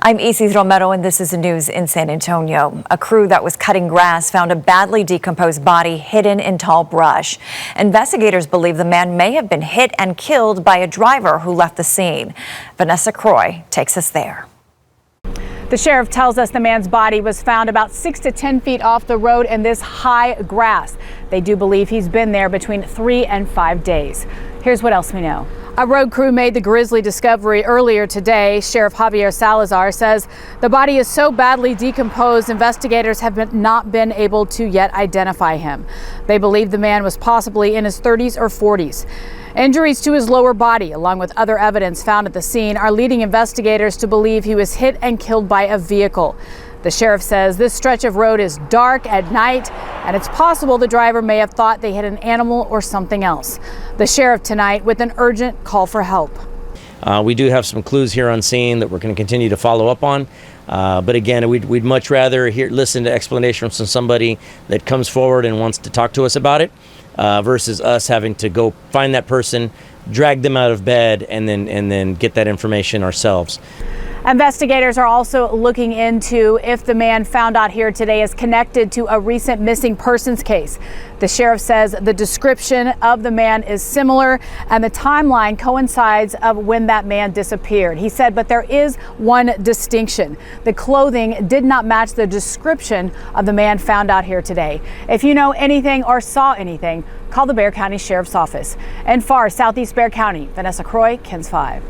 I'm Isidro Romero, and this is the news in San Antonio. A crew that was cutting grass found a badly decomposed body hidden in tall brush. Investigators believe the man may have been hit and killed by a driver who left the scene. Vanessa Croy takes us there. The sheriff tells us the man's body was found about 6 to 10 feet off the road in this high grass. They do believe he's been there between 3 and 5 days. Here's what else we know. A road crew made the grisly discovery earlier today. Sheriff Javier Salazar says the body is so badly decomposed, investigators have not been able to yet identify him. They believe the man was possibly in his 30s or 40s. Injuries to his lower body, along with other evidence found at the scene, are leading investigators to believe he was hit and killed by a vehicle. The sheriff says this stretch of road is dark at night, and it's possible the driver may have thought they hit an animal or something else. The sheriff tonight with an urgent call for help. We do have some clues here on scene that we're going to continue to follow up on. But again, we'd much rather listen to explanation from somebody that comes forward and wants to talk to us about it versus us having to go find that person, drag them out of bed, and then get that information ourselves. Investigators are also looking into if the man found out here today is connected to a recent missing persons case. The sheriff says the description of the man is similar and the timeline coincides of when that man disappeared. He said, but there is one distinction. The clothing did not match the description of the man found out here today. If you know anything or saw anything, call the Bexar County Sheriff's Office. In far southeast Bexar County, Vanessa Croy, KENS 5.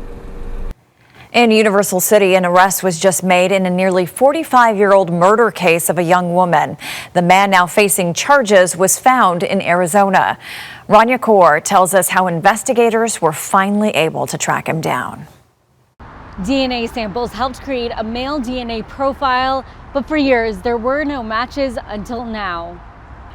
In Universal City, an arrest was just made in a nearly 45-year-old murder case of a young woman. The man now facing charges was found in Arizona. Rania Kaur tells us how investigators were finally able to track him down. DNA samples helped create a male DNA profile, but for years there were no matches until now.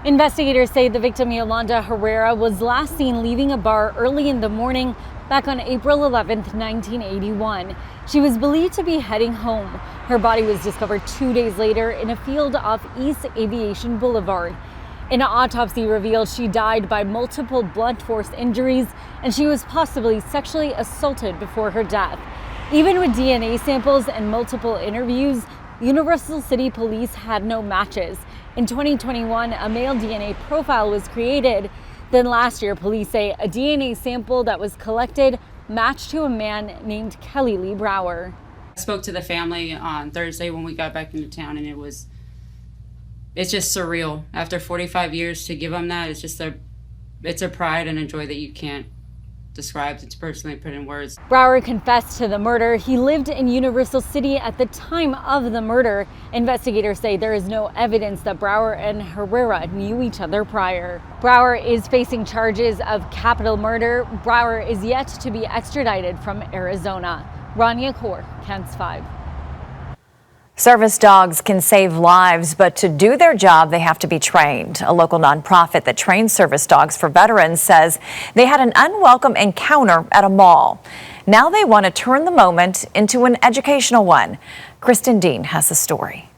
Investigators say the victim, Yolanda Herrera, was last seen leaving a bar early in the morning back on April 11th, 1981. She was believed to be heading home. Her body was discovered 2 days later in a field off East Aviation Boulevard. An autopsy revealed she died by multiple blunt force injuries and she was possibly sexually assaulted before her death. Even with DNA samples and multiple interviews, Universal City Police had no matches. In 2021, a male DNA profile was created. Then last year, police say a DNA sample that was collected matched to a man named Kelly Lee Brower. I spoke to the family on Thursday when we got back into town, and it's just surreal. After 45 years to give them that, it's a pride and a joy that you can't describe, to personally put in words. Brower confessed to the murder. He lived in Universal City at the time of the murder. Investigators say there is no evidence that Brower and Herrera knew each other prior. Brower is facing charges of capital murder. Brower is yet to be extradited from Arizona. Rania Kaur, KENS 5. Service dogs can save lives, but to do their job, they have to be trained. A local nonprofit that trains service dogs for veterans says they had an unwelcome encounter at a mall. Now they want to turn the moment into an educational one. Kristen Dean has the story.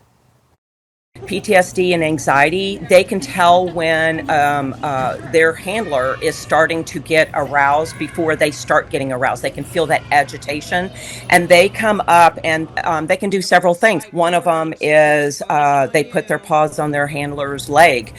PTSD and anxiety, they can tell when their handler is starting to get aroused before they start getting aroused. They can feel that agitation, and they come up and they can do several things. One of them is they put their paws on their handler's leg.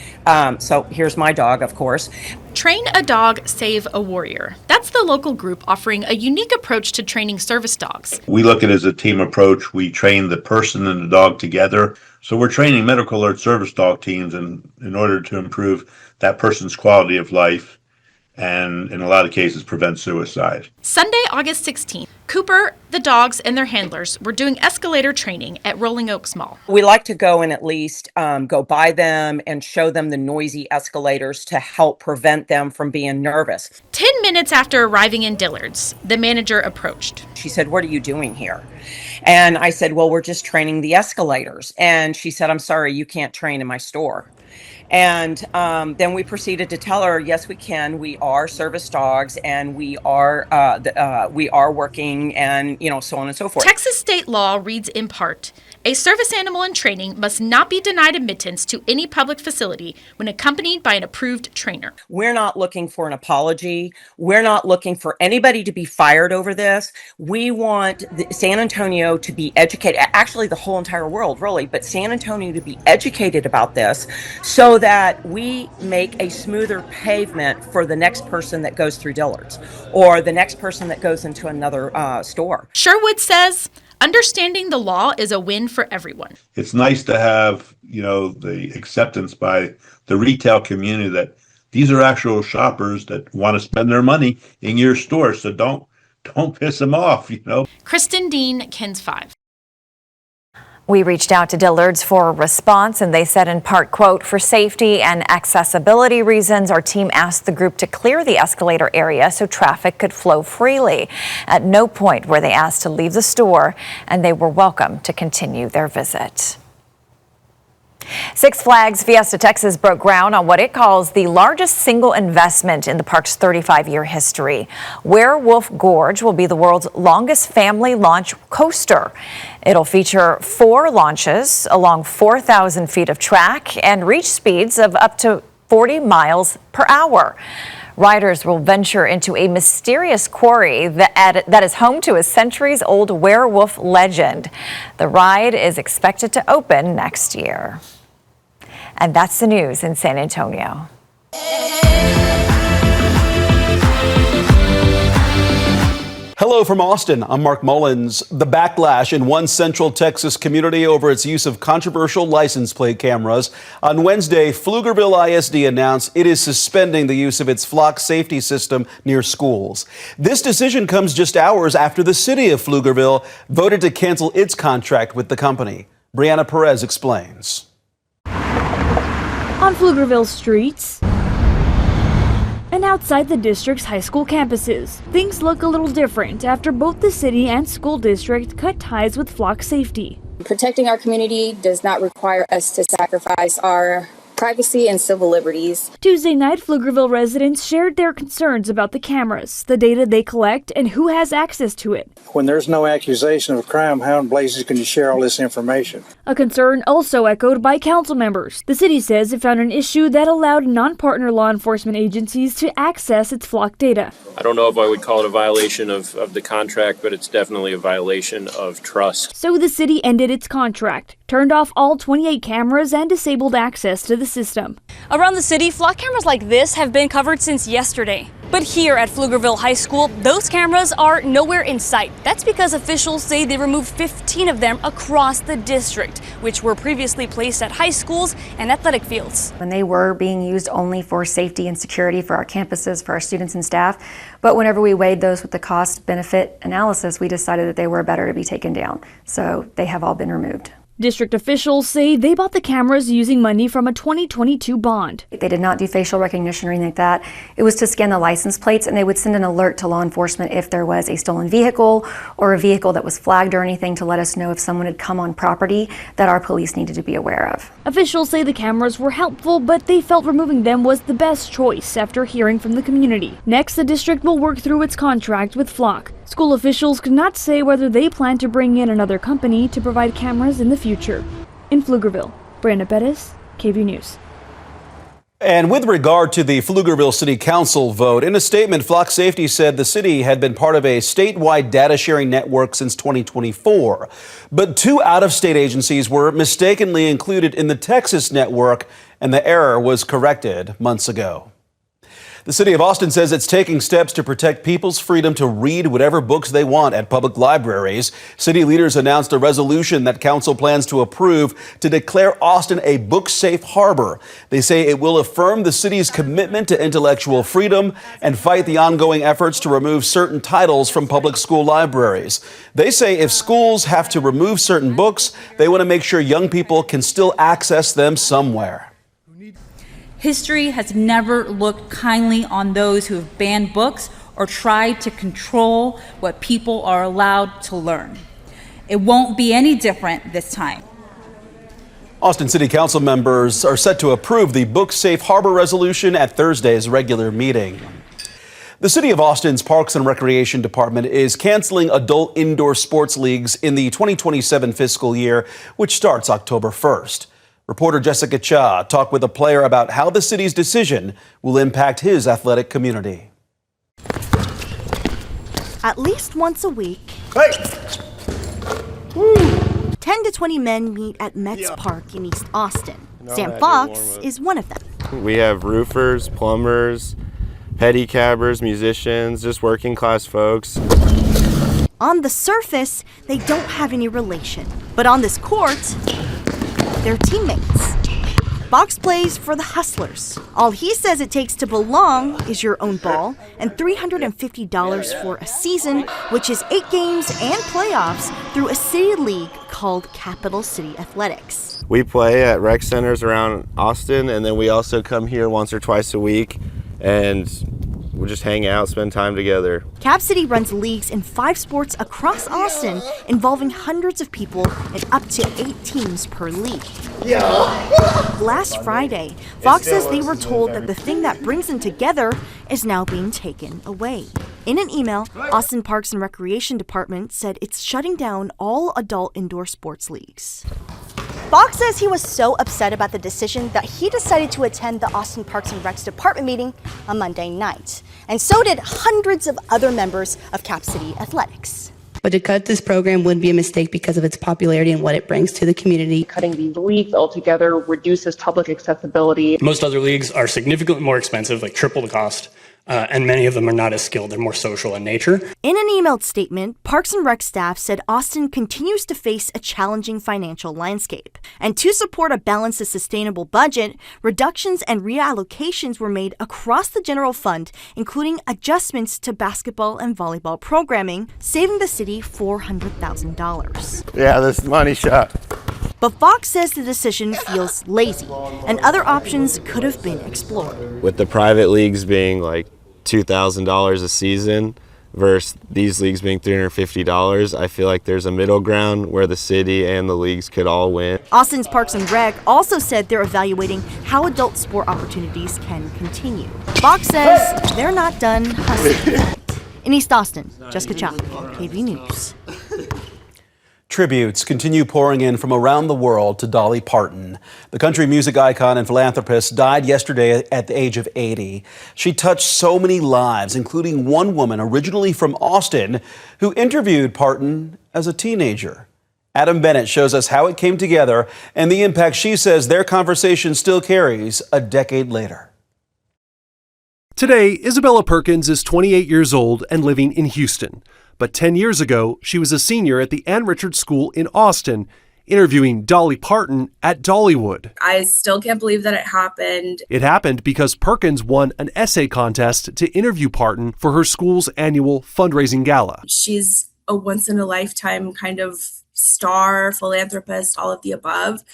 So here's my dog, of course. Train a Dog, Save a Warrior. That's the local group offering a unique approach to training service dogs. We look at it as a team approach. We train the person and the dog together. So we're training medical alert service dog teams in order to improve that person's quality of life and, in a lot of cases, prevent suicide. Sunday, August 16th, Cooper, the dogs, and their handlers were doing escalator training at Rolling Oaks Mall. We like to go and at least go by them and show them the noisy escalators to help prevent them from being nervous. 10 minutes after arriving in Dillard's, the manager approached. She said, "What are you doing here?" And I said, "Well, we're just training the escalators." And she said, "I'm sorry, you can't train in my store." And then we proceeded to tell her, yes, we can. We are service dogs, and we are working, and so on and so forth. Texas state law reads in part, a service animal in training must not be denied admittance to any public facility when accompanied by an approved trainer. We're not looking for an apology. We're not looking for anybody to be fired over this. We want San Antonio to be educated, actually the whole entire world, really, but San Antonio to be educated about this so that we make a smoother pavement for the next person that goes through Dillard's or the next person that goes into another store. Sherwood says, understanding the law is a win for everyone. It's nice to have, the acceptance by the retail community that these are actual shoppers that want to spend their money in your store. So don't piss them off, Kristen Dean, KENS 5. We reached out to Dillard's for a response, and they said in part, quote, for safety and accessibility reasons, our team asked the group to clear the escalator area so traffic could flow freely. At no point were they asked to leave the store, and they were welcome to continue their visit. Six Flags Fiesta Texas broke ground on what it calls the largest single investment in the park's 35-year history. Werewolf Gorge will be the world's longest family launch coaster. It'll feature 4 launches along 4,000 feet of track and reach speeds of up to 40 miles per hour. Riders will venture into a mysterious quarry that is home to a centuries-old werewolf legend. The ride is expected to open next year. And that's the news in San Antonio. Hello from Austin. I'm Mark Mullins. The backlash in one central Texas community over its use of controversial license plate cameras. On Wednesday, Flugerville ISD announced it is suspending the use of its flock safety system near schools. This decision comes just hours after the city of Flugerville voted to cancel its contract with the company. Brianna Perez explains. On Flugerville streets and outside the district's high school campuses, things look a little different after both the city and school district cut ties with flock safety. Protecting our community does not require us to sacrifice our privacy and civil liberties. Tuesday night, Flugerville residents shared their concerns about the cameras, the data they collect, and who has access to it. When there's no accusation of a crime, how in blazes can you share all this information? A concern also echoed by council members. The city says it found an issue that allowed non-partner law enforcement agencies to access its flock data. I don't know if I would call it a violation of the contract, but it's definitely a violation of trust. So the city ended its contract, turned off all 28 cameras, and disabled access to the system. Around the city, flock cameras like this have been covered since yesterday. But here at Flugerville High School, those cameras are nowhere in sight. That's because officials say they removed 15 of them across the district, which were previously placed at high schools and athletic fields. When they were being used only for safety and security for our campuses, for our students and staff, but whenever we weighed those with the cost-benefit analysis, we decided that they were better to be taken down. So they have all been removed. District officials say they bought the cameras using money from a 2022 bond. They did not do facial recognition or anything like that. It was to scan the license plates, and they would send an alert to law enforcement if there was a stolen vehicle or a vehicle that was flagged or anything to let us know if someone had come on property that our police needed to be aware of. Officials say the cameras were helpful, but they felt removing them was the best choice after hearing from the community. Next, the district will work through its contract with Flock. School officials could not say whether they plan to bring in another company to provide cameras in the future. In Flugerville, Brenda Bettis, KVUE News. And with regard to the Flugerville City Council vote, in a statement, Flock Safety said the city had been part of a statewide data sharing network since 2024. But 2 out-of-state agencies were mistakenly included in the Texas network, and the error was corrected months ago. The city of Austin says it's taking steps to protect people's freedom to read whatever books they want at public libraries. City leaders announced a resolution that council plans to approve to declare Austin a book-safe harbor. They say it will affirm the city's commitment to intellectual freedom and fight the ongoing efforts to remove certain titles from public school libraries. They say if schools have to remove certain books, they want to make sure young people can still access them somewhere. History has never looked kindly on those who have banned books or tried to control what people are allowed to learn. It won't be any different this time. Austin City Council members are set to approve the Book Safe Harbor resolution at Thursday's regular meeting. The City of Austin's Parks and Recreation Department is canceling adult indoor sports leagues in the 2027 fiscal year, which starts October 1st. Reporter Jessica Cha talked with a player about how the city's decision will impact his athletic community. At least once a week, 10 to 20 men meet at Metz Park in East Austin. Sam Fox is one of them. We have roofers, plumbers, pedicabbers, musicians, just working class folks. On the surface, they don't have any relation, but on this court, they're teammates. Fox plays for the Hustlers. All he says it takes to belong is your own ball and $350 for a season, which is 8 games and playoffs through a city league called Capital City Athletics. We play at rec centers around Austin, and then we also come here once or twice a week, and we just hang out, spend time together. Cap City runs leagues in 5 sports across Austin, involving hundreds of people and up to 8 teams per league. Last Friday, Fox says they were told that the thing that brings them together is now being taken away. In an email, Austin Parks and Recreation Department said it's shutting down all adult indoor sports leagues. Fox says he was so upset about the decision that he decided to attend the Austin Parks and Recs Department meeting on Monday night. And so did hundreds of other members of Cap City Athletics. But to cut this program would be a mistake because of its popularity and what it brings to the community. Cutting these leagues altogether reduces public accessibility. Most other leagues are significantly more expensive, like triple the cost. And many of them are not as skilled. They're more social in nature. In an emailed statement, Parks and Rec staff said Austin continues to face a challenging financial landscape. And to support a balanced and sustainable budget, reductions and reallocations were made across the general fund, including adjustments to basketball and volleyball programming, saving the city $400,000. Yeah, this money shot. But Fox says the decision feels lazy, and other options could have been explored. With the private leagues being like $2,000 a season versus these leagues being $350, I feel like there's a middle ground where the city and the leagues could all win. Austin's Parks and Rec also said they're evaluating how adult sport opportunities can continue. Fox says they're not done hustling. In East Austin, Jessica Cha, KV News. Tributes continue pouring in from around the world to Dolly Parton. The country music icon and philanthropist died yesterday at the age of 80. She touched so many lives, including one woman originally from Austin who interviewed Parton as a teenager. Adam Bennett shows us how it came together and the impact she says their conversation still carries a decade later. Today, Isabella Perkins is 28 years old and living in Houston. But 10 years ago, she was a senior at the Ann Richards School in Austin, interviewing Dolly Parton at Dollywood. I still can't believe that it happened. It happened because Perkins won an essay contest to interview Parton for her school's annual fundraising gala. She's a once-in-a-lifetime kind of star, philanthropist, all of the above.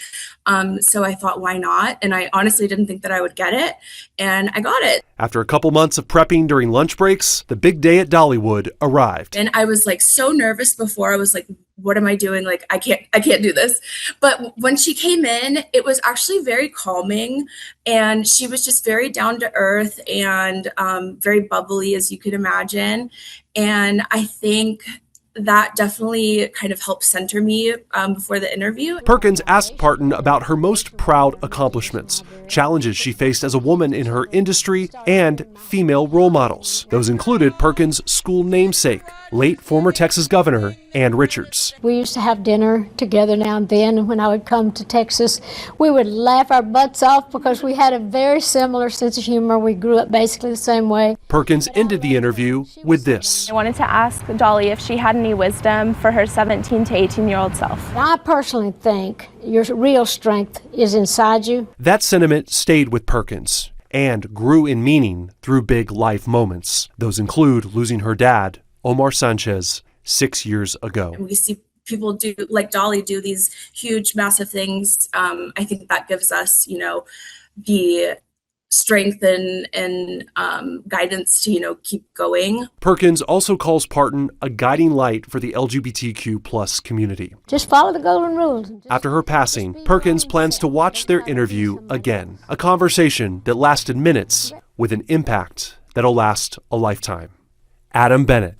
So I thought, why not? And I honestly didn't think that I would get it, and I got it. After a couple months of prepping during lunch breaks, the big day at Dollywood arrived. And I was like so nervous before. I was like, what am I doing? Like, I can't do this. But when she came in, it was actually very calming, and she was just very down to earth and very bubbly, as you could imagine. And I think that definitely kind of helped center me before the interview. Perkins asked Parton about her most proud accomplishments, challenges she faced as a woman in her industry, and female role models. Those included Perkins' school namesake, late former Texas Governor Ann Richards. We used to have dinner together now and then, and when I would come to Texas, we would laugh our butts off because we had a very similar sense of humor. We grew up basically the same way. Perkins ended the interview with this. I wanted to ask Dolly if she had any wisdom for her 17 to 18-year-old self. I personally think your real strength is inside you. That sentiment stayed with Perkins and grew in meaning through big life moments. Those include losing her dad, Omar Sanchez, 6 years ago. We see people do, like Dolly, do these huge, massive things. I think that gives us, the strength and guidance to, keep going. Perkins also calls Parton a guiding light for the LGBTQ plus community. Just follow the golden rules. After her passing, Perkins plans to watch their interview again, a conversation that lasted minutes with an impact that'll last a lifetime. Adam Bennett,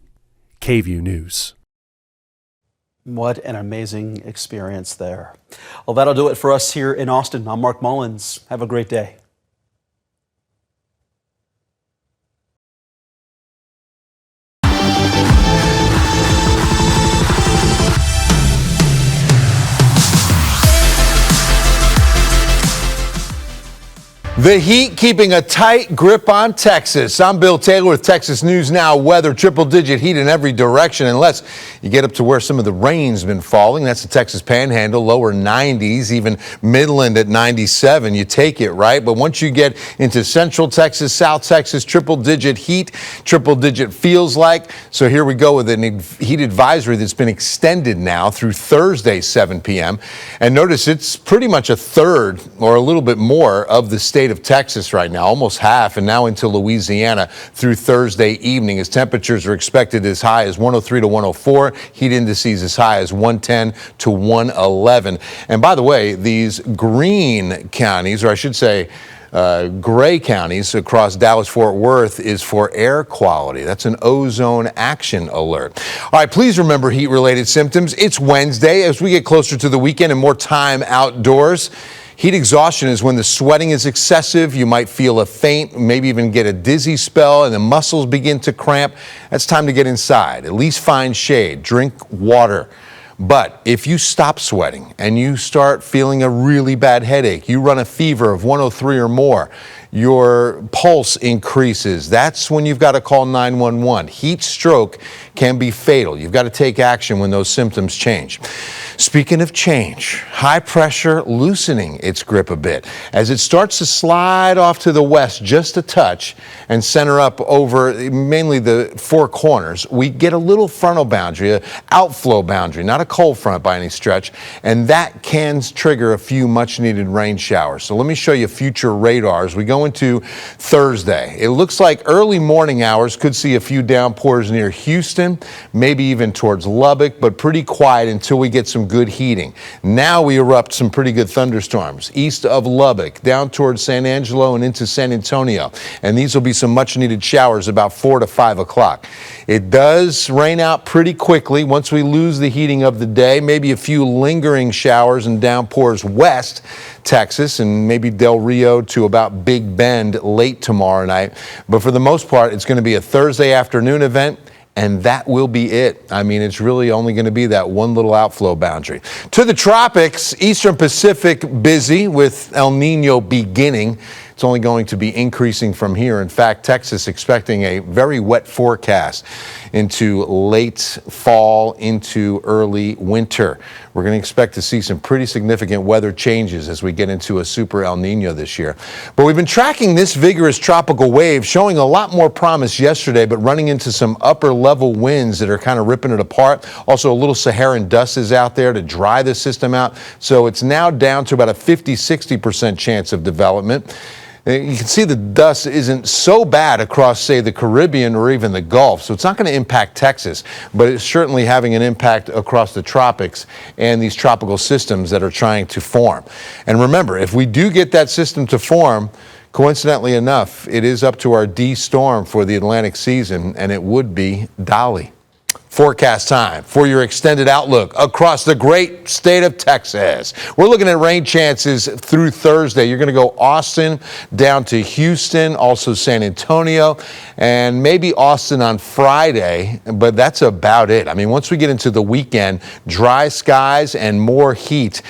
KVUE News. What an amazing experience there. Well, that'll do it for us here in Austin. I'm Mark Mullins. Have a great day. The heat keeping a tight grip on Texas. I'm Bill Taylor with Texas News Now weather. Triple-digit heat in every direction unless you get up to where some of the rain's been falling. That's the Texas Panhandle, lower 90s, even Midland at 97. You take it, right? But once you get into Central Texas, South Texas, triple-digit heat, triple-digit feels like. So here we go with a heat advisory that's been extended now through Thursday, 7 p.m. And notice it's pretty much a third or a little bit more of the state of Texas right now, almost half, and now into Louisiana through Thursday evening as temperatures are expected as high as 103 to 104, heat indices as high as 110 to 111. And by the way, these green counties, or I should say gray counties across Dallas-Fort Worth, is for air quality. That's an ozone action alert. All right, please remember heat-related symptoms. It's Wednesday. As we get closer to the weekend and more time outdoors, heat exhaustion is when the sweating is excessive. You might feel a faint, maybe even get a dizzy spell, and the muscles begin to cramp. That's time to get inside. At least find shade. Drink water. But if you stop sweating and you start feeling a really bad headache, you run a fever of 103 or more, your pulse increases, that's when you've got to call 911. Heat stroke can be fatal. You've got to take action when those symptoms change. Speaking of change, high pressure loosening its grip a bit as it starts to slide off to the west just a touch and center up over mainly the four corners. We get a little frontal boundary, an outflow boundary, not a cold front by any stretch, and that can trigger a few much needed rain showers. So let me show you future radars. We go into Thursday. It looks like early morning hours could see a few downpours near Houston, maybe even towards Lubbock, but pretty quiet until we get some good heating. Now we erupt some pretty good thunderstorms east of Lubbock, down towards San Angelo and into San Antonio. And these will be some much needed showers about 4 to 5 o'clock. It does rain out pretty quickly once we lose the heating of the day, maybe a few lingering showers and downpours west Texas and maybe Del Rio to about Big Bend late tomorrow night. But for the most part, it's going to be a Thursday afternoon event. And that will be it. I mean, it's really only going to be that one little outflow boundary. To the tropics, Eastern Pacific busy with El Nino beginning. It's only going to be increasing from here. In fact, Texas expecting a very wet forecast into late fall, into early winter. We're going to expect to see some pretty significant weather changes as we get into a super El Nino this year. But we've been tracking this vigorous tropical wave, showing a lot more promise yesterday, but running into some upper level winds that are kind of ripping it apart. Also, a little Saharan dust is out there to dry the system out. So it's now down to about a 50-60% chance of development. You can see the dust isn't so bad across, say, the Caribbean or even the Gulf, so it's not going to impact Texas, but it's certainly having an impact across the tropics and these tropical systems that are trying to form. And remember, if we do get that system to form, coincidentally enough, it is up to our D storm for the Atlantic season, and it would be Dolly. Forecast time for your extended outlook across the great state of Texas. We're looking at rain chances through Thursday. You're going to go Austin down to Houston, also San Antonio, and maybe Austin on Friday, but that's about it. I mean, once we get into the weekend, dry skies and more heat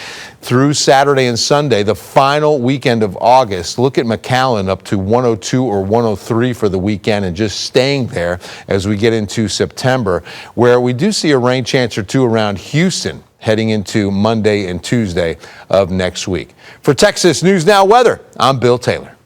through Saturday and Sunday, the final weekend of August. Look at McAllen up to 102 or 103 for the weekend and just staying there as we get into September, where we do see a rain chance or two around Houston heading into Monday and Tuesday of next week. For Texas News Now weather, I'm Bill Taylor.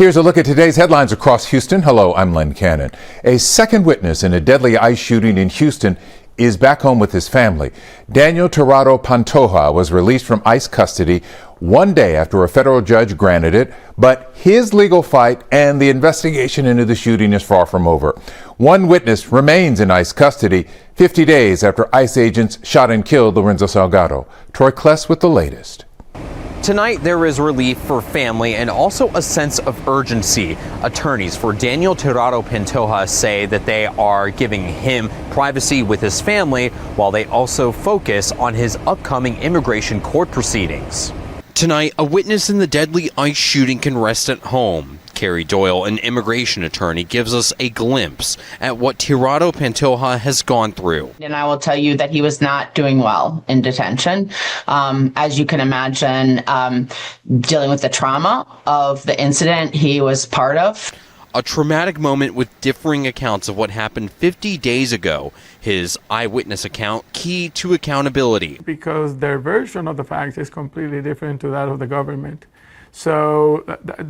Here's a look at today's headlines across Houston. Hello, I'm Len Cannon. A second witness in a deadly ICE shooting in Houston is back home with his family. Daniel Tirado Pantoja was released from ICE custody one day after a federal judge granted it, but his legal fight and the investigation into the shooting is far from over. One witness remains in ICE custody 50 days after ICE agents shot and killed Lorenzo Salgado. Troy Kless with the latest. Tonight, there is relief for family and also a sense of urgency. Attorneys for Daniel Tirado Pantoja say that they are giving him privacy with his family while they also focus on his upcoming immigration court proceedings. Tonight, a witness in the deadly ICE shooting can rest at home. Carrie Doyle, an immigration attorney, gives us a glimpse at what Tirado Pantoja has gone through. And I will tell you that he was not doing well in detention. As you can imagine, dealing with the trauma of the incident he was part of. A traumatic moment with differing accounts of what happened 50 days ago. His eyewitness account key to accountability. Because their version of the facts is completely different to that of the government. So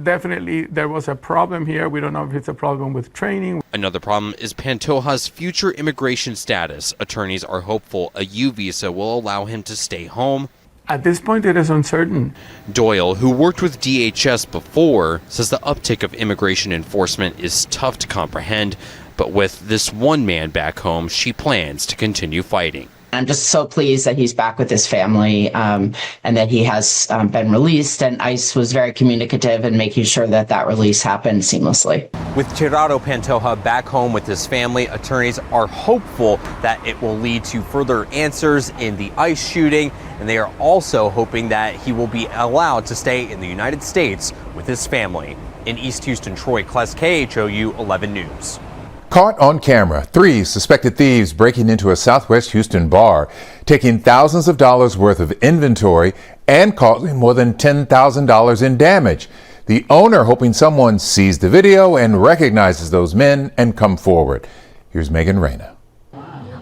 definitely there was a problem here. We don't know if it's a problem with training. Another problem is Pantoja's future immigration status. Attorneys are hopeful a U visa will allow him to stay home. At this point, it is uncertain. Doyle, who worked with DHS before, says the uptick of immigration enforcement is tough to comprehend. But with this one man back home, she plans to continue fighting. I'm just so pleased that he's back with his family and that he has been released. And ICE was very communicative in making sure that that release happened seamlessly. With Tirado Pantoja back home with his family, attorneys are hopeful that it will lead to further answers in the ICE shooting. And they are also hoping that he will be allowed to stay in the United States with his family. In East Houston, Troy Kless, KHOU 11 News. Caught on camera, 3 suspected thieves breaking into a Southwest Houston bar, taking thousands of dollars worth of inventory and causing more than $10,000 in damage. The owner hoping someone sees the video and recognizes those men and come forward. Here's Megan Reyna.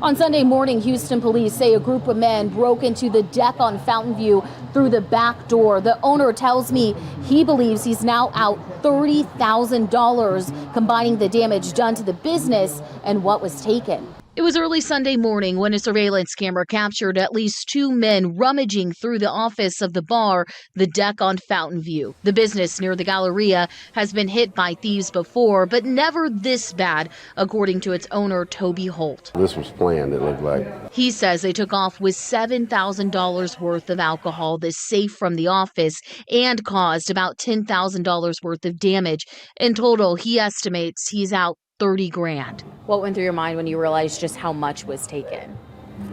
On Sunday morning, Houston police say a group of men broke into the deck on Fountain View through the back door. The owner tells me he believes he's now out $30,000, combining the damage done to the business and what was taken. It was early Sunday morning when a surveillance camera captured at least 2 men rummaging through the office of the bar, the deck on Fountain View. The business near the Galleria has been hit by thieves before, but never this bad, according to its owner, Toby Holt. This was planned, it looked like. He says they took off with $7,000 worth of alcohol, the safe from the office, and caused about $10,000 worth of damage. In total, he estimates he's out $30,000. What went through your mind when you realized just how much was taken?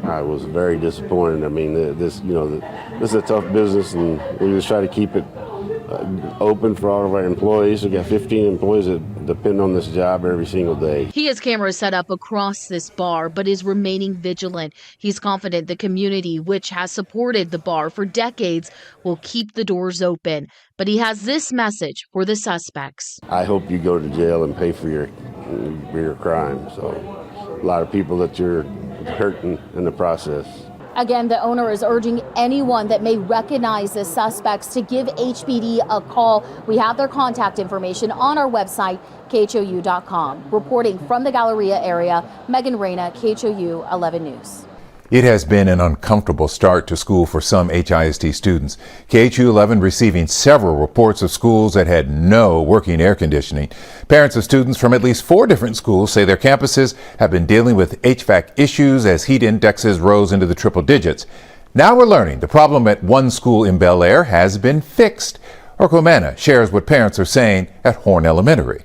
I was very disappointed. I mean, this is a tough business, and we just try to keep it open for all of our employees. We've got 15 employees that depend on this job every single day. He has cameras set up across this bar, but is remaining vigilant. He's confident the community, which has supported the bar for decades, will keep the doors open. But he has this message for the suspects. I hope you go to jail and pay for your crime. So a lot of people that you're hurting in the process. Again, the owner is urging anyone that may recognize the suspects to give HPD a call. We have their contact information on our website, KHOU.com. Reporting from the Galleria area, Megan Reyna, KHOU 11 News. It has been an uncomfortable start to school for some HISD students. KHOU 11 receiving several reports of schools that had no working air conditioning. Parents of students from at least 4 different schools say their campuses have been dealing with HVAC issues as heat indexes rose into the triple digits. Now we're learning the problem at one school in Bel Air has been fixed. Orko Manna shares what parents are saying at Horn Elementary.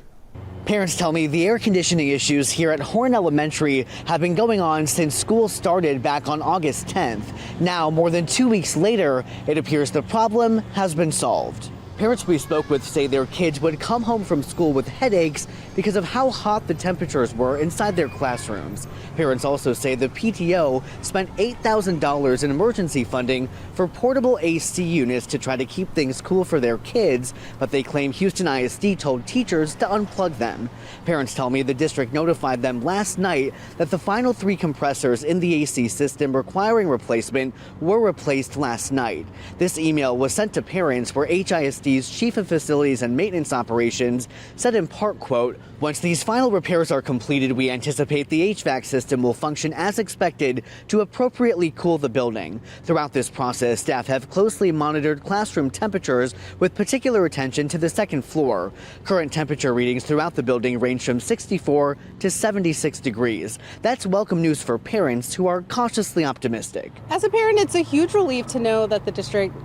Parents tell me the air conditioning issues here at Horn Elementary have been going on since school started back on August 10th. Now, more than 2 weeks later, it appears the problem has been solved. Parents we spoke with say their kids would come home from school with headaches because of how hot the temperatures were inside their classrooms. Parents also say the PTO spent $8,000 in emergency funding for portable AC units to try to keep things cool for their kids, but they claim Houston ISD told teachers to unplug them. Parents tell me the district notified them last night that the final 3 compressors in the AC system requiring replacement were replaced last night. This email was sent to parents where HISD HISD's chief of facilities and maintenance operations said in part, quote, "Once these final repairs are completed, we anticipate the HVAC system will function as expected to appropriately cool the building. Throughout this process, staff have closely monitored classroom temperatures with particular attention to the second floor. Current temperature readings throughout the building range from 64 to 76 degrees. That's welcome news for parents who are cautiously optimistic." As a parent, it's a huge relief to know that the district,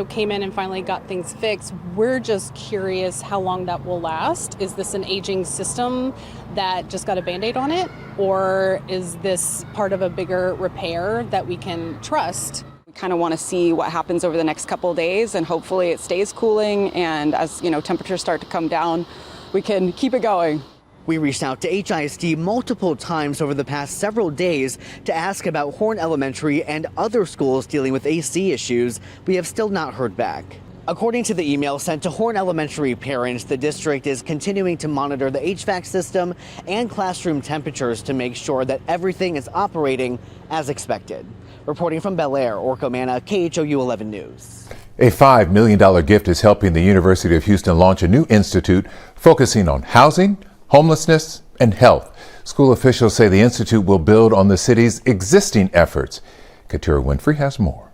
came in and finally got things fixed. We're just curious how long that will last. Is this an aging system that just got a Band-Aid on it? Or is this part of a bigger repair that we can trust? We kind of want to see what happens over the next couple of days, and hopefully it stays cooling, and as temperatures start to come down, we can keep it going. We reached out to HISD multiple times over the past several days to ask about Horn Elementary and other schools dealing with AC issues. We have still not heard back. According to the email sent to Horn Elementary parents, the district is continuing to monitor the HVAC system and classroom temperatures to make sure that everything is operating as expected. Reporting from Bel Air, Orko Manna, KHOU 11 News. A $5 million gift is helping the University of Houston launch a new institute focusing on housing, homelessness, and health. School officials say the institute will build on the city's existing efforts. Katira Winfrey has more.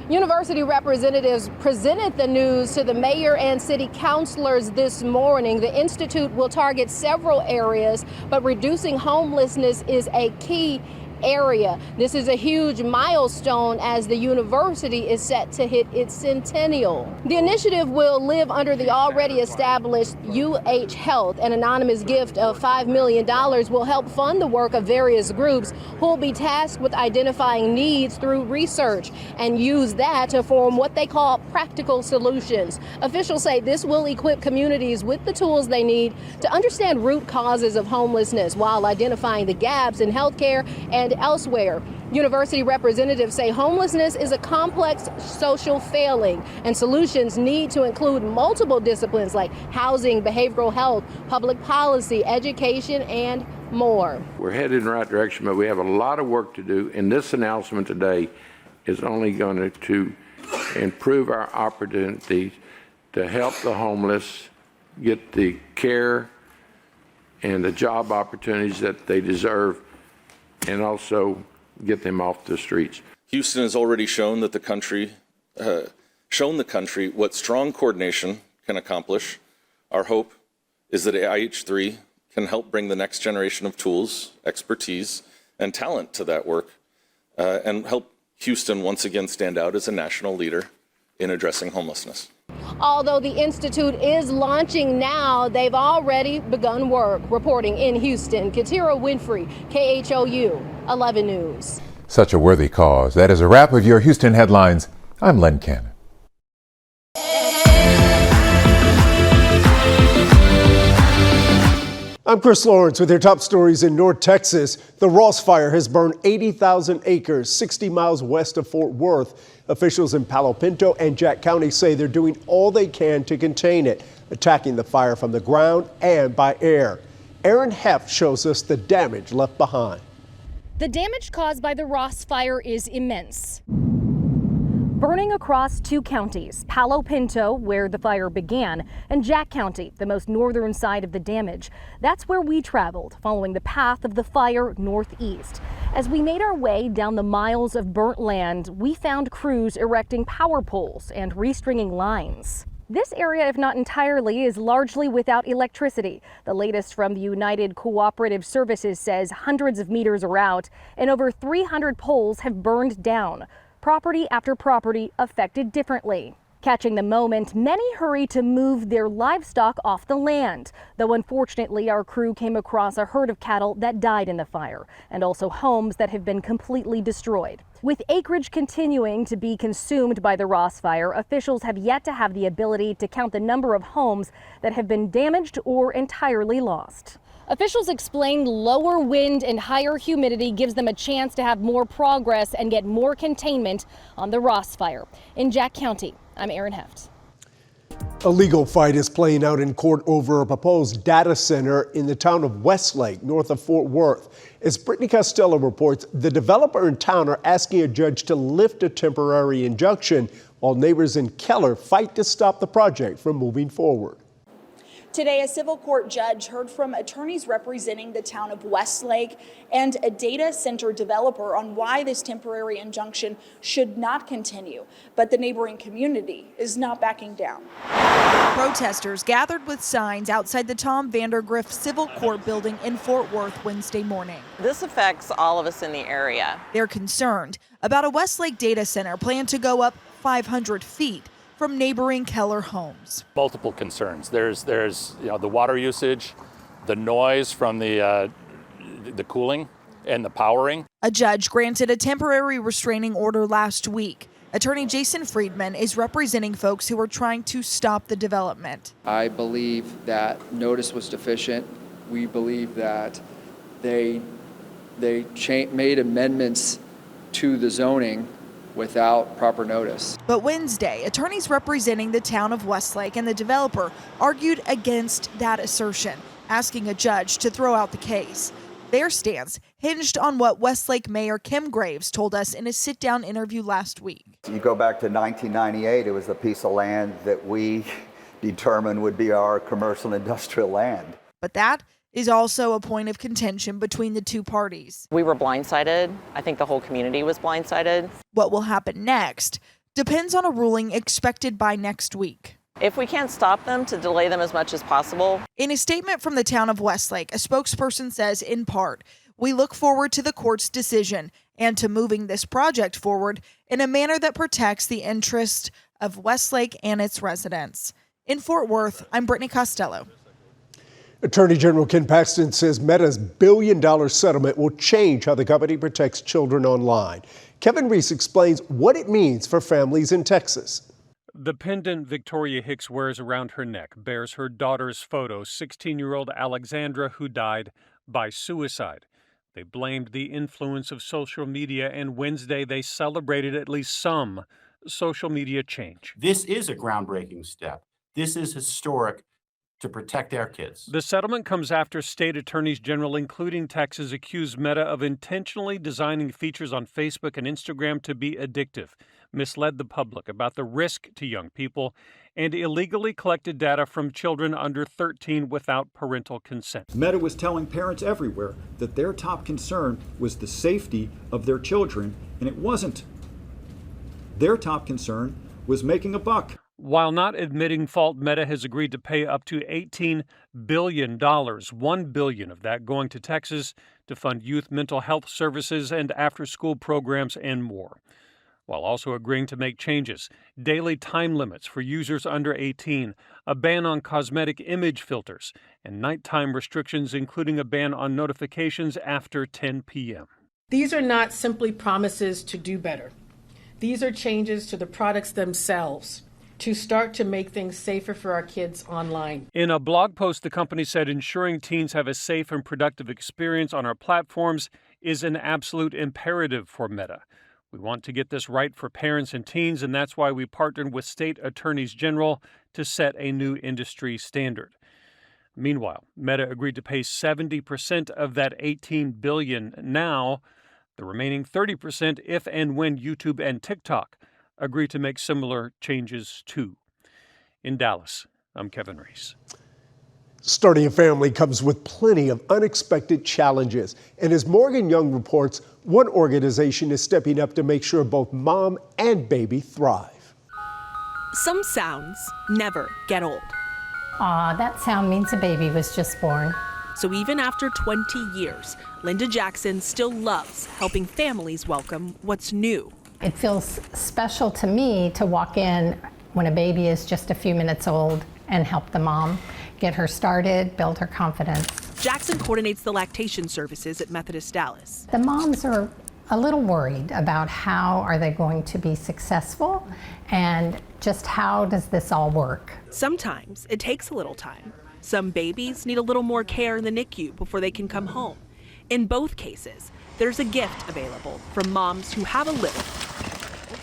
University representatives presented the news to the mayor and city councilors this morning. The institute will target several areas, but reducing homelessness is a key area. This is a huge milestone as the university is set to hit its centennial. The initiative will live under the already established UH Health. An anonymous gift of $5 million will help fund the work of various groups who will be tasked with identifying needs through research and use that to form what they call practical solutions. Officials say this will equip communities with the tools they need to understand root causes of homelessness while identifying the gaps in healthcare and elsewhere. University representatives say homelessness is a complex social failing, and solutions need to include multiple disciplines like housing, behavioral health, public policy, education, and more. We're headed in the right direction, but we have a lot of work to do, and this announcement today is only going to improve our opportunities to help the homeless get the care and the job opportunities that they deserve, and also get them off the streets. Houston has already shown that the country what strong coordination can accomplish. Our hope is that IH3 can help bring the next generation of tools, expertise, and talent to that work, and help Houston once again stand out as a national leader in addressing homelessness. Although the Institute is launching now, they've already begun work. Reporting in Houston, Katira Winfrey, KHOU 11 News. Such a worthy cause. That is a wrap of your Houston headlines. I'm Len Cannon. I'm Chris Lawrence with your top stories in North Texas. The Ross Fire has burned 80,000 acres 60 miles west of Fort Worth. Officials in Palo Pinto and Jack County say they're doing all they can to contain it, attacking the fire from the ground and by air. Aaron Heft shows us the damage left behind. The damage caused by the Ross Fire is immense. Burning across two counties, Palo Pinto, where the fire began, and Jack County, the most northern side of the damage. That's where we traveled, following the path of the fire northeast. As we made our way down the miles of burnt land, we found crews erecting power poles and restringing lines. This area, if not entirely, is largely without electricity. The latest from the United Cooperative Services says hundreds of meters are out and over 300 poles have burned down. Property after property affected differently. Catching the moment, many hurry to move their livestock off the land, though unfortunately our crew came across a herd of cattle that died in the fire, and also homes that have been completely destroyed. With acreage continuing to be consumed by the Ross Fire, officials have yet to have the ability to count the number of homes that have been damaged or entirely lost. Officials explain lower wind and higher humidity gives them a chance to have more progress and get more containment on the Ross Fire. In Jack County, I'm Aaron Heft. A legal fight is playing out in court over a proposed data center in the town of Westlake, north of Fort Worth. As Brittany Costello reports, the developer in town are asking a judge to lift a temporary injunction while neighbors in Keller fight to stop the project from moving forward. Today, a civil court judge heard from attorneys representing the town of Westlake and a data center developer on why this temporary injunction should not continue. But the neighboring community is not backing down. Protesters gathered with signs outside the Tom Vandergrift Civil Court building in Fort Worth Wednesday morning. This affects all of us in the area. They're concerned about a Westlake data center planned to go up 500 feet from neighboring Keller homes. Multiple concerns. There's the water usage, the noise from the cooling and the powering. A judge granted a temporary restraining order last week. Attorney Jason Friedman is representing folks who are trying to stop the development. I believe that notice was deficient. We believe that they made amendments to the zoning without proper notice. But Wednesday, attorneys representing the town of Westlake and the developer argued against that assertion, asking a judge to throw out the case. Their stance hinged on what Westlake Mayor Kim Graves told us in a sit-down interview last week. You go back to 1998, it was a piece of land that we determined would be our commercial and industrial land. But that is also a point of contention between the two parties. We were blindsided. I think the whole community was blindsided. What will happen next depends on a ruling expected by next week. If we can't stop them, to delay them as much as possible. In a statement from the town of Westlake, a spokesperson says, in part, we look forward to the court's decision and to moving this project forward in a manner that protects the interest of Westlake and its residents. In Fort Worth, I'm Brittany Costello. Attorney General Ken Paxton says Meta's billion-dollar settlement will change how the company protects children online. Kevin Reese explains what it means for families in Texas. The pendant Victoria Hicks wears around her neck bears her daughter's photo, 16-year-old Alexandra, who died by suicide. They blamed the influence of social media, and Wednesday they celebrated at least some social media change. This is a groundbreaking step. This is historic to protect our kids. The settlement comes after state attorneys general, including Texas, accused Meta of intentionally designing features on Facebook and Instagram to be addictive, misled the public about the risk to young people, and illegally collected data from children under 13 without parental consent. Meta was telling parents everywhere that their top concern was the safety of their children, and it wasn't. Their top concern was making a buck. While not admitting fault, Meta has agreed to pay up to $18 billion, $1 billion of that going to Texas to fund youth mental health services and after-school programs and more, while also agreeing to make changes, daily time limits for users under 18, a ban on cosmetic image filters, and nighttime restrictions, including a ban on notifications after 10 p.m. These are not simply promises to do better. These are changes to the products themselves, to start to make things safer for our kids online. In a blog post, the company said ensuring teens have a safe and productive experience on our platforms is an absolute imperative for Meta. We want to get this right for parents and teens, and that's why we partnered with state attorneys general to set a new industry standard. Meanwhile, Meta agreed to pay 70% of that $18 billion now, the remaining 30% if and when YouTube and TikTok agree to make similar changes too. In Dallas, I'm Kevin Reese. Starting a family comes with plenty of unexpected challenges. And as Morgan Young reports, one organization is stepping up to make sure both mom and baby thrive. Some sounds never get old. That sound means a baby was just born. So even after 20 years, Linda Jackson still loves helping families welcome what's new. It feels special to me to walk in when a baby is just a few minutes old and help the mom get her started, build her confidence. Jackson coordinates the lactation services at Methodist Dallas. The moms are a little worried about how are they going to be successful and just how does this all work. Sometimes it takes a little time. Some babies need a little more care in the NICU before they can come home. In both cases, there's a gift available from moms who have a little,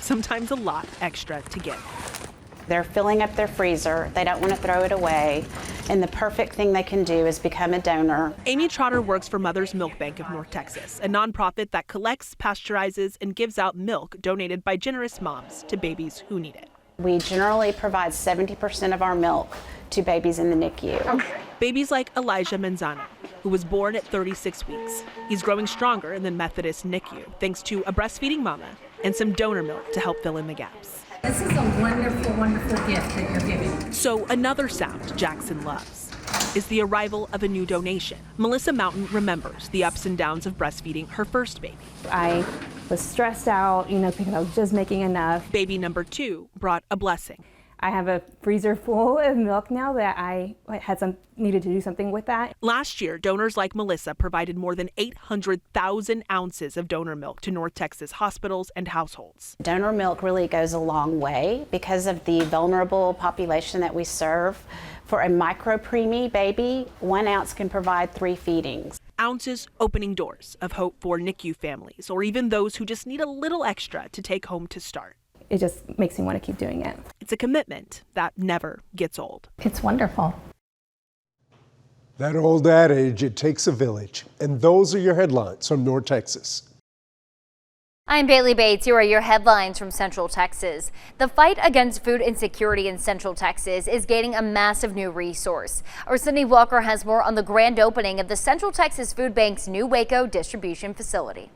sometimes a lot extra to give. They're filling up their freezer. They don't want to throw it away. And the perfect thing they can do is become a donor. Amy Trotter works for Mother's Milk Bank of North Texas, a nonprofit that collects, pasteurizes, and gives out milk donated by generous moms to babies who need it. We generally provide 70% of our milk to babies in the NICU. Babies like Elijah Manzano, who was born at 36 weeks. He's growing stronger in the Methodist NICU thanks to a breastfeeding mama and some donor milk to help fill in the gaps. This is a wonderful, wonderful gift that you're giving. So another sound Jackson loves is the arrival of a new donation. Melissa Mountain remembers the ups and downs of breastfeeding her first baby. I was stressed out, thinking I was just making enough. Baby number 2 brought a blessing. I have a freezer full of milk now that I needed to do something with that. Last year, donors like Melissa provided more than 800,000 ounces of donor milk to North Texas hospitals and households. Donor milk really goes a long way because of the vulnerable population that we serve. For a micro-preemie baby, 1 ounce can provide 3 feedings. Ounces opening doors of hope for NICU families or even those who just need a little extra to take home to start. It just makes me want to keep doing it. It's a commitment that never gets old. It's wonderful. That old adage, it takes a village. And those are your headlines from North Texas. I'm Bailey Bates. Here are your headlines from Central Texas. The fight against food insecurity in Central Texas is gaining a massive new resource. Our Sydney Walker has more on the grand opening of the Central Texas Food Bank's new Waco distribution facility.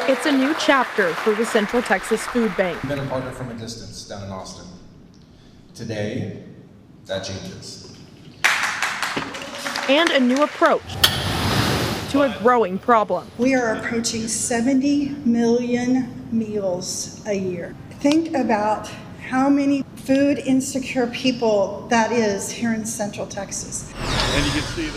It's a new chapter for the Central Texas Food Bank. We've been a partner from a distance down in Austin. Today, that changes. And a new approach to a growing problem. We are approaching 70 million meals a year. Think about how many food insecure people that is here in Central Texas.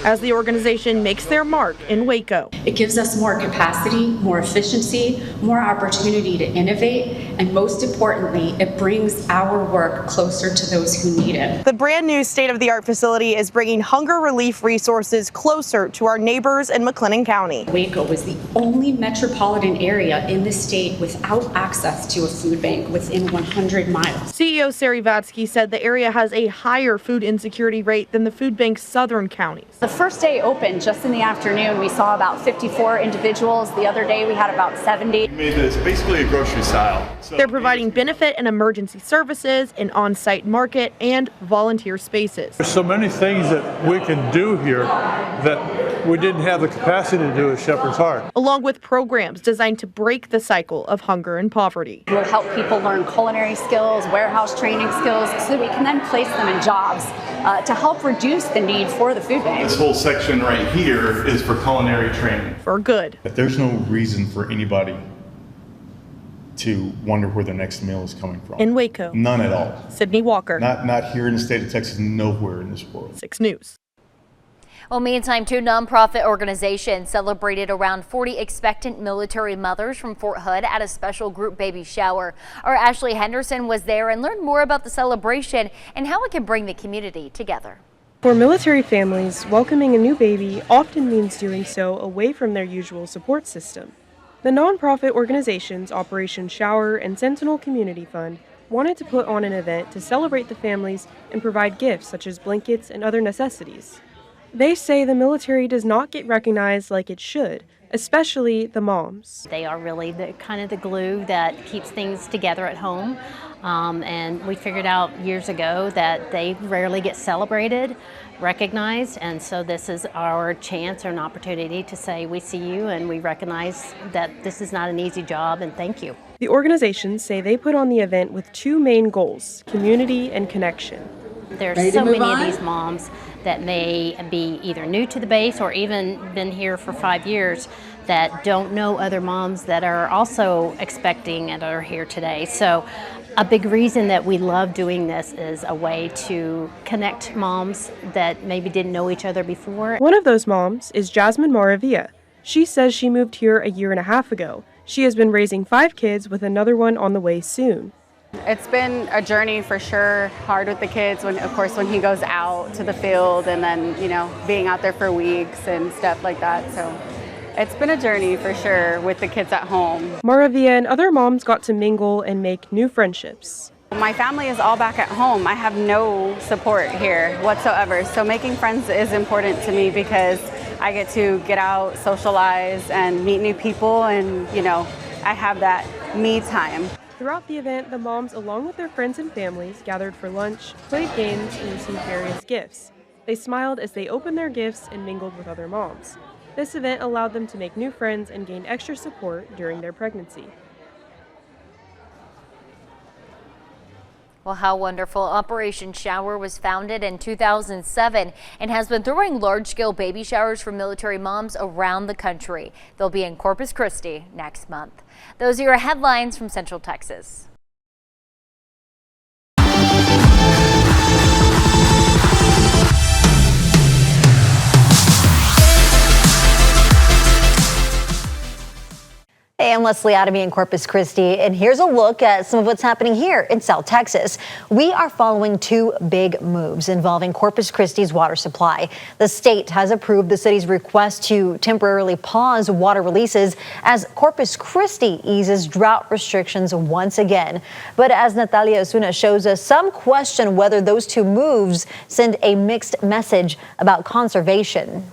As the organization makes their mark in Waco. It gives us more capacity, more efficiency, more opportunity to innovate, and most importantly, it brings our work closer to those who need it. The brand new state-of-the-art facility is bringing hunger relief resources closer to our neighbors in McLennan County. Waco was the only metropolitan area in the state without access to a food bank within 100 miles. CEO Sari Vatsky said the area has a higher food insecurity rate than the food bank's southern counties. The first day open, just in the afternoon, we saw about 54 individuals. The other day we had about 70. We made this basically a grocery style. They're providing benefit and emergency services, an on-site market, and volunteer spaces. There's so many things that we can do here that we didn't have the capacity to do at Shepherd's Heart. Along with programs designed to break the cycle of hunger and poverty. We'll help people learn culinary skills, warehouse training skills, so that we can then place them in jobs to help reduce the need for the food bank. This whole section right here is for culinary training. For good. But there's no reason for anybody to wonder where their next meal is coming from. In Waco. None at all. Sydney Walker. Not here in the state of Texas, nowhere in this world. 6 News. Well, meantime, 2 nonprofit organizations celebrated around 40 expectant military mothers from Fort Hood at a special group baby shower. Our Ashley Henderson was there and learned more about the celebration and how it can bring the community together. For military families, welcoming a new baby often means doing so away from their usual support system. The nonprofit organizations Operation Shower and Sentinel Community Fund wanted to put on an event to celebrate the families and provide gifts such as blankets and other necessities. They say the military does not get recognized like it should, especially the moms. They are really the kind of the glue that keeps things together at home. And we figured out years ago that they rarely get celebrated, recognized, and so this is our chance or an opportunity to say we see you and we recognize that this is not an easy job and thank you. The organizations say they put on the event with 2 main goals, community and connection. There's so many of these moms that may be either new to the base or even been here for 5 years that don't know other moms that are also expecting and are here today. So a big reason that we love doing this is a way to connect moms that maybe didn't know each other before. One of those moms is Jasmine Maravilla. She says she moved here a year and a half ago. She has been raising 5 kids with another one on the way soon. It's been a journey for sure, hard with the kids when he goes out to the field and then, being out there for weeks and stuff like that. So it's been a journey for sure with the kids at home. Maravilla and other moms got to mingle and make new friendships. My family is all back at home. I have no support here whatsoever. So making friends is important to me because I get to get out, socialize, and meet new people, and I have that me time. Throughout the event, the moms, along with their friends and families, gathered for lunch, played games, and received various gifts. They smiled as they opened their gifts and mingled with other moms. This event allowed them to make new friends and gain extra support during their pregnancy. Well, how wonderful. Operation Shower was founded in 2007 and has been throwing large-scale baby showers for military moms around the country. They'll be in Corpus Christi next month. Those are your headlines from Central Texas. Hey, I'm Leslie Adamy in Corpus Christi, and here's a look at some of what's happening here in South Texas. We are following two big moves involving Corpus Christi's water supply. The state has approved the city's request to temporarily pause water releases as Corpus Christi eases drought restrictions once again. But as Natalia Osuna shows us, some question whether those two moves send a mixed message about conservation.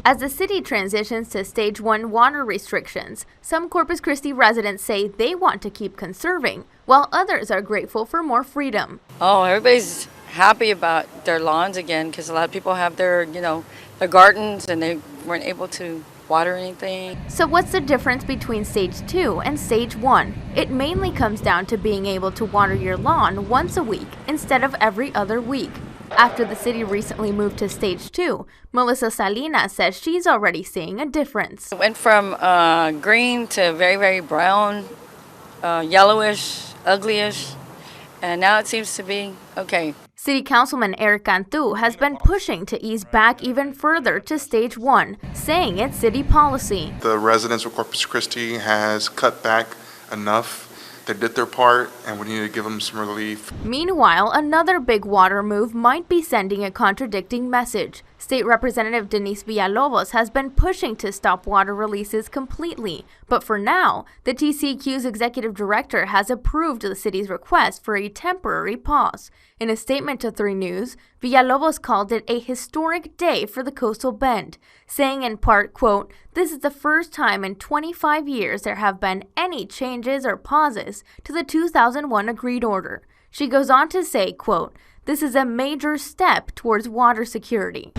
As the city transitions to Stage 1 water restrictions, some Corpus Christi residents say they want to keep conserving, while others are grateful for more freedom. Oh, everybody's happy about their lawns again because a lot of people have their, their gardens and they weren't able to water anything. So what's the difference between Stage 2 and Stage 1? It mainly comes down to being able to water your lawn once a week instead of every other week. After the city recently moved to Stage 2, Melissa Salinas says she's already seeing a difference. It went from green to very, very brown, yellowish, uglyish, and now it seems to be okay. City Councilman Eric Cantu has been pushing to ease back even further to Stage 1, saying it's city policy. The residents of Corpus Christi has cut back enough. They did their part, and we need to give them some relief. Meanwhile, another big water move might be sending a contradicting message. State Representative Denise Villalobos has been pushing to stop water releases completely, but for now, the TCEQ's executive director has approved the city's request for a temporary pause. In a statement to 3 News, Villalobos called it a historic day for the coastal bend, saying in part, quote, "This is the first time in 25 years there have been any changes or pauses to the 2001 agreed order." She goes on to say, quote, "This is a major step towards water security."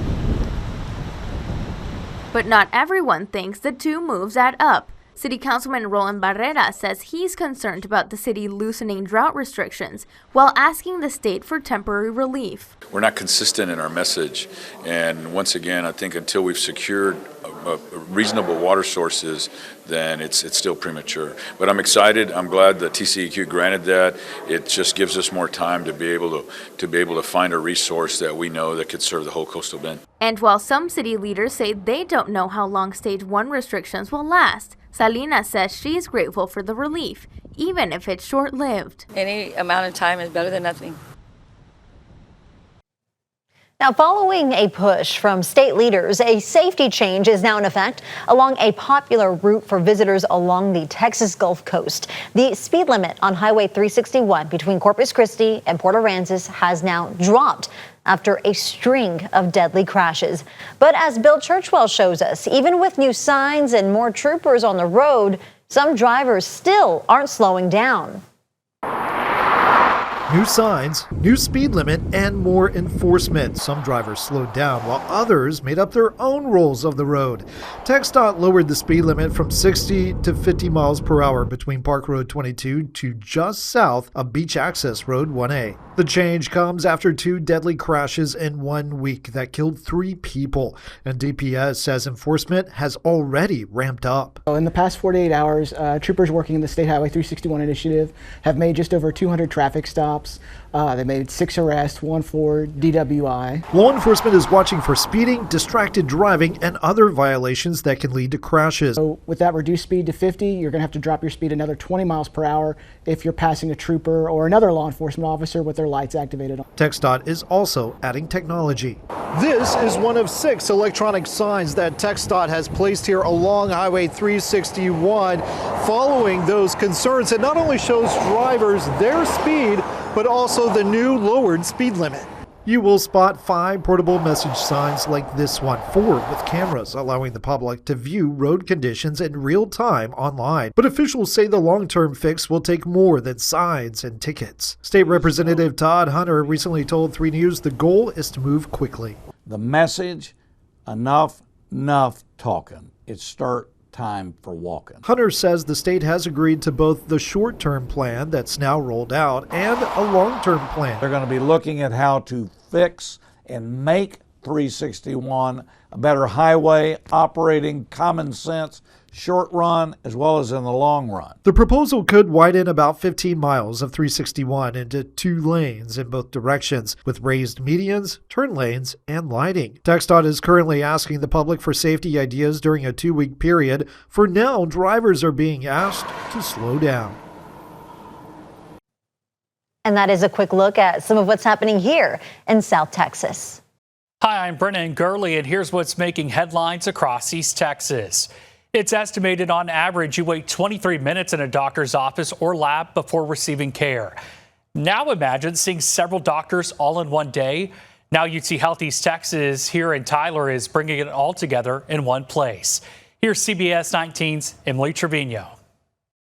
But not everyone thinks the two moves add up. City Councilman Roland Barrera says he's concerned about the city loosening drought restrictions while asking the state for temporary relief. We're not consistent in our message, and once again, I think until we've secured reasonable water sources, then it's still premature. But I'm excited. I'm glad the TCEQ granted that. It just gives us more time to be able to find a resource that we know that could serve the whole coastal bend. And while some city leaders say they don't know how long Stage 1 restrictions will last, Salinas says she's grateful for the relief, even if it's short-lived. Any amount of time is better than nothing. Now, following a push from state leaders, a safety change is now in effect along a popular route for visitors along the Texas Gulf Coast. The speed limit on Highway 361 between Corpus Christi and Port Aransas has now dropped after a string of deadly crashes. But as Bill Churchwell shows us, even with new signs and more troopers on the road, some drivers still aren't slowing down. New signs, new speed limit, and more enforcement. Some drivers slowed down while others made up their own rules of the road. TxDOT lowered the speed limit from 60 to 50 miles per hour between Park Road 22 to just south of Beach Access Road 1A. The change comes after 2 deadly crashes in 1 week that killed 3 people, and DPS says enforcement has already ramped up. In the past 48 hours, troopers working in the State Highway 361 initiative have made just over 200 traffic stops. They made 6 arrests, 1 for DWI. Law enforcement is watching for speeding, distracted driving, and other violations that can lead to crashes. So with that reduced speed to 50, you're going to have to drop your speed another 20 miles per hour if you're passing a trooper or another law enforcement officer with their their lights activated. TxDOT is also adding technology. This is one of 6 electronic signs that TxDOT has placed here along Highway 361 following those concerns. It not only shows drivers their speed, but also the new lowered speed limit. You will spot 5 portable message signs like this one, 4 with cameras allowing the public to view road conditions in real time online. But officials say the long-term fix will take more than signs and tickets. State Representative Todd Hunter recently told 3 News the goal is to move quickly. The message, enough talking. It's start time for walking. Hunter says the state has agreed to both the short-term plan that's now rolled out and a long-term plan. They're going to be looking at how to fix and make 361 a better highway, operating common sense, short run as well as in the long run. The proposal could widen about 15 miles of 361 into 2 lanes in both directions with raised medians, turn lanes, and lighting. TxDOT is currently asking the public for safety ideas during a 2-week period. For now, drivers are being asked to slow down. And that is a quick look at some of what's happening here in South Texas. Hi, I'm Brennan Gurley, and here's what's making headlines across East Texas. It's estimated on average you wait 23 minutes in a doctor's office or lab before receiving care. Now imagine seeing several doctors all in one day. Now UT Health East Texas here in Tyler is bringing it all together in one place. Here's CBS 19's Emily Trevino.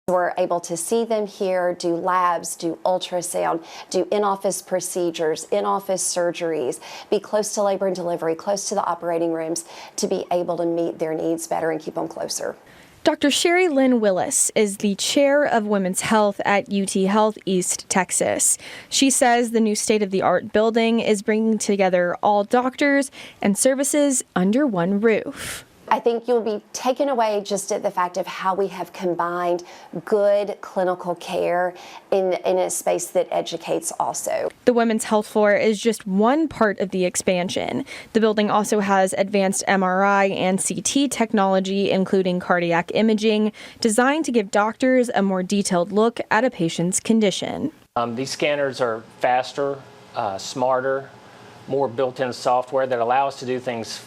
We're able to see them here, do labs, do ultrasound, do in-office procedures, in-office surgeries, be close to labor and delivery, close to the operating rooms to be able to meet their needs better and keep them closer. Dr. Sherry Lynn Willis is the chair of women's health at UT Health East Texas. She says the new state-of-the-art building is bringing together all doctors and services under one roof. I think you'll be taken away just at the fact of how we have combined good clinical care in a space that educates also. The women's health floor is just one part of the expansion. The building also has advanced MRI and CT technology, including cardiac imaging, designed to give doctors a more detailed look at a patient's condition. These scanners are faster, smarter, more built-in software that allow us to do things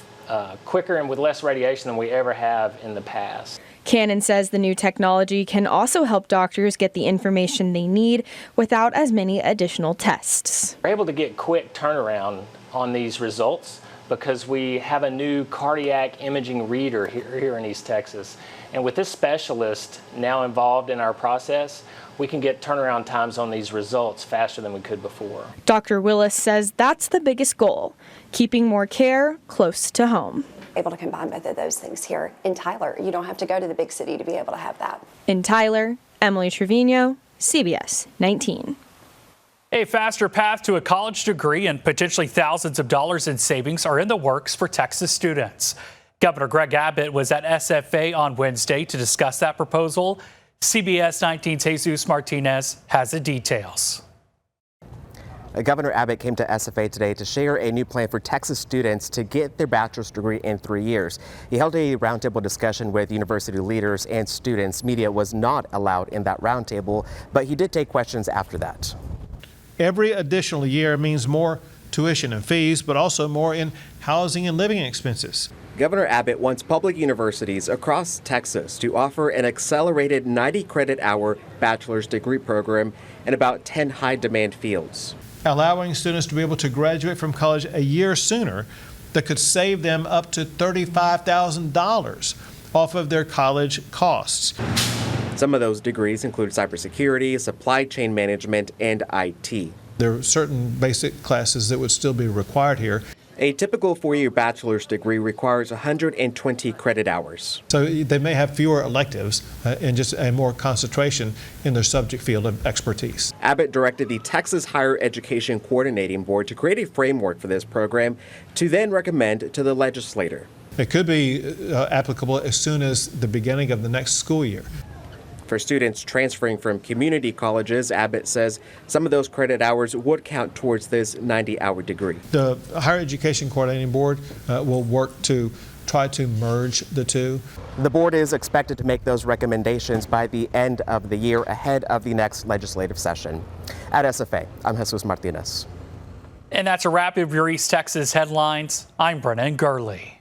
quicker and with less radiation than we ever have in the past. Cannon says the new technology can also help doctors get the information they need without as many additional tests. We're able to get quick turnaround on these results because we have a new cardiac imaging reader here in East Texas. And with this specialist now involved in our process, we can get turnaround times on these results faster than we could before. Dr. Willis says that's the biggest goal, keeping more care close to home. Able to combine both of those things here in Tyler. You don't have to go to the big city to be able to have that. In Tyler, Emily Trevino, CBS 19. A faster path to a college degree and potentially thousands of dollars in savings are in the works for Texas students. Governor Greg Abbott was at SFA on Wednesday to discuss that proposal. CBS 19's Jesus Martinez has the details. Governor Abbott came to SFA today to share a new plan for Texas students to get their bachelor's degree in 3 years. He held a roundtable discussion with university leaders and students. Media was not allowed in that roundtable, but he did take questions after that. Every additional year means more tuition and fees, but also more in housing and living expenses. Governor Abbott wants public universities across Texas to offer an accelerated 90 credit hour bachelor's degree program in about 10 high demand fields. Allowing students to be able to graduate from college a year sooner that could save them up to $35,000 off of their college costs. Some of those degrees include cybersecurity, supply chain management, and IT. There are certain basic classes that would still be required here. A typical 4-year bachelor's degree requires 120 credit hours. So they may have fewer electives and just a more concentration in their subject field of expertise. Abbott directed the Texas Higher Education Coordinating Board to create a framework for this program to then recommend to the legislature. It could be applicable as soon as the beginning of the next school year. For students transferring from community colleges, Abbott says some of those credit hours would count towards this 90-hour degree. The Higher Education Coordinating Board will work to try to merge the two. The board is expected to make those recommendations by the end of the year ahead of the next legislative session. At SFA, I'm Jesus Martinez. And that's a wrap of your East Texas headlines. I'm Brennan Gurley.